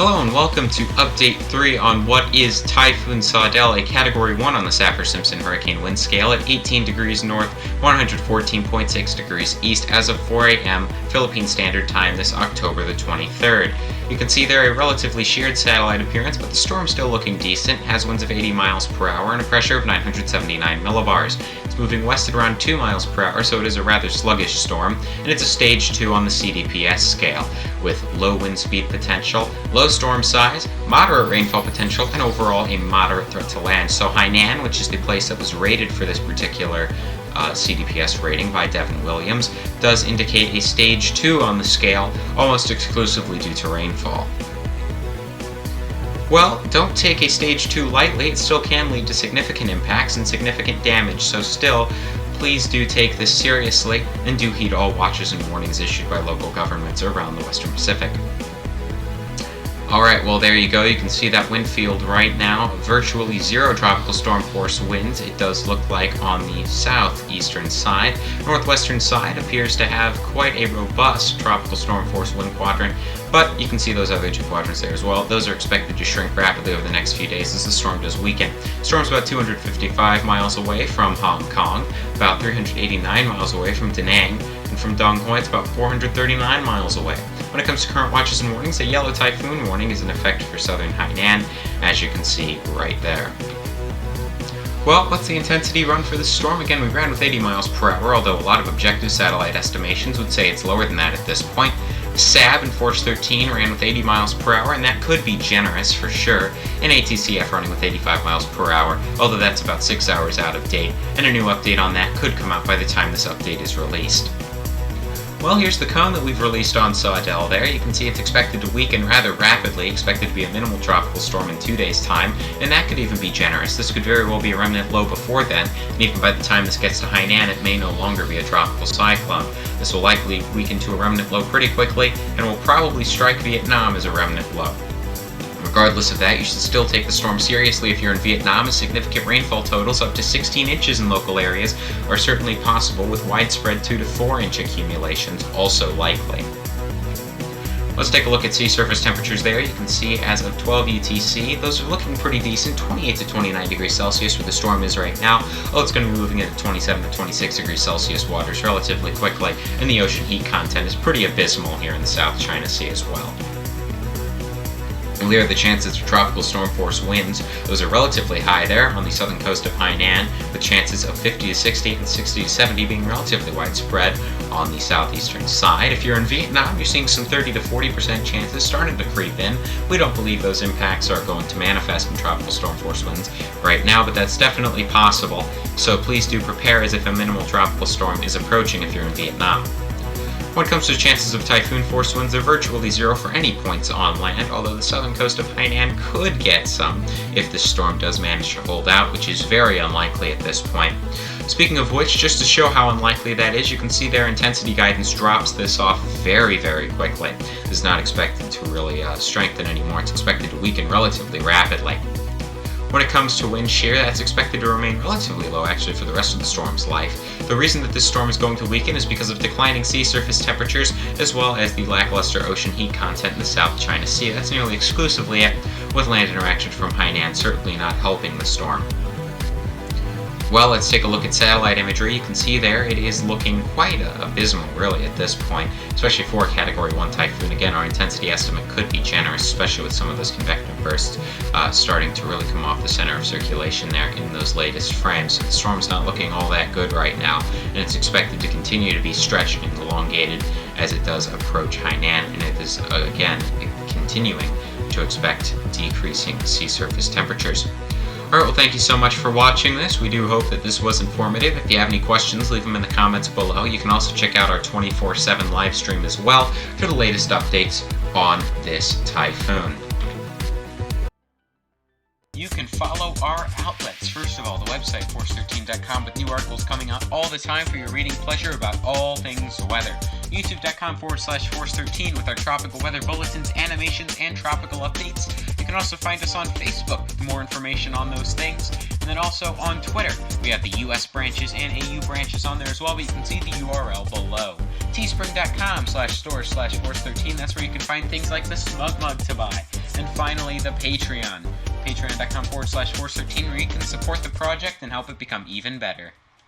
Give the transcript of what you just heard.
Hello and welcome to Update 3 on what is Typhoon Saudel, a Category 1 on the Saffir-Simpson Hurricane Wind Scale at 18 degrees north, 114.6 degrees east as of 4 a.m. Philippine Standard Time this October the 23rd. You can see there a relatively sheared satellite appearance, but the storm's still looking decent, has winds of 80 miles per hour and a pressure of 979 millibars. It's moving west at around 2 miles per hour, so it is a rather sluggish storm, and it's a stage 2 on the CDPS scale, with low wind speed potential, low storm size, moderate rainfall potential, and overall a moderate threat to land. So Hainan, which is the place that was rated for this particular CDPS rating by Devin Williams, does indicate a stage 2 on the scale, almost exclusively due to rainfall. Well, don't take a stage 2 lightly. It still can lead to significant impacts and significant damage, so still, please do take this seriously and do heed all watches and warnings issued by local governments around the Western Pacific. Alright, well there you go. You can see that wind field right now. Virtually zero tropical storm force winds. It does look like on the southeastern side. Northwestern side appears to have quite a robust tropical storm force wind quadrant, but you can see those other two quadrants there as well. Those are expected to shrink rapidly over the next few days as the storm does weaken. The storm's about 255 miles away from Hong Kong, about 389 miles away from Da Nang, and from Dong Hoi it's about 439 miles away. When it comes to current watches and warnings, a yellow typhoon warning is in effect for southern Hainan, as you can see right there. Well, what's the intensity run for this storm? Again, we ran with 80 miles per hour, although a lot of objective satellite estimations would say it's lower than that at this point. SAB in Force 13 ran with 80 miles per hour, and that could be generous for sure. And ATCF running with 85 miles per hour, although that's about 6 hours out of date, and a new update on that could come out by the time this update is released. Well, here's the cone that we've released on Saudel there. You can see it's expected to weaken rather rapidly, expected to be a minimal tropical storm in 2 days' time, and that could even be generous. This could very well be a remnant low before then, and even by the time this gets to Hainan, it may no longer be a tropical cyclone. This will likely weaken to a remnant low pretty quickly, and will probably strike Vietnam as a remnant low. Regardless of that, you should still take the storm seriously if you're in Vietnam, as significant rainfall totals up to 16 inches in local areas are certainly possible, with widespread 2 to 4 inch accumulations also likely. Let's take a look at sea surface temperatures there. You can see as of 12 UTC, those are looking pretty decent, 28 to 29 degrees Celsius where the storm is right now. Oh, it's going to be moving into 27 to 26 degrees Celsius waters relatively quickly, and the ocean heat content is pretty abysmal here in the South China Sea as well. There are the chances for tropical storm force winds. Those are relatively high there on the southern coast of Hainan, with chances of 50 to 60 and 60 to 70 being relatively widespread on the southeastern side. If you're in Vietnam, you're seeing some 30 to 40% chances starting to creep in. We don't believe those impacts are going to manifest in tropical storm force winds right now, but that's definitely possible. So please do prepare as if a minimal tropical storm is approaching if you're in Vietnam. When it comes to chances of typhoon force winds, they're virtually zero for any points on land, although the southern coast of Hainan could get some if this storm does manage to hold out, which is very unlikely at this point. Speaking of which, just to show how unlikely that is, you can see their intensity guidance drops this off very, very quickly. This is not expected to really strengthen anymore. It's expected to weaken relatively rapidly. When it comes to wind shear, that's expected to remain relatively low actually for the rest of the storm's life. The reason that this storm is going to weaken is because of declining sea surface temperatures as well as the lackluster ocean heat content in the South China Sea. That's nearly exclusively it, with land interaction from Hainan certainly not helping the storm. Well, let's take a look at satellite imagery. You can see there it is looking quite abysmal really at this point, especially for a Category 1 typhoon. Again, our intensity estimate could be generous, especially with some of those convective bursts starting to really come off the center of circulation there in those latest frames. So the storm's not looking all that good right now, and it's expected to continue to be stretched and elongated as it does approach Hainan, and it is again continuing to expect decreasing sea surface temperatures. Alright, well thank you so much for watching this. We do hope that this was informative. If you have any questions, leave them in the comments below. You can also check out our 24/7 live stream as well for the latest updates on this typhoon. You can follow our outlets. First of all, the website, force13.com, with new articles coming out all the time for your reading pleasure about all things weather. YouTube.com/force13 with our tropical weather bulletins, animations, and tropical updates. You can also find us on Facebook with more information on those things. And then also on Twitter. We have the US branches and AU branches on there as well, but you can see the URL below. Teespring.com/store/force13. That's where you can find things like the Smug Mug to buy. And finally, the Patreon. Patreon.com/Force13, where you can support the project and help it become even better.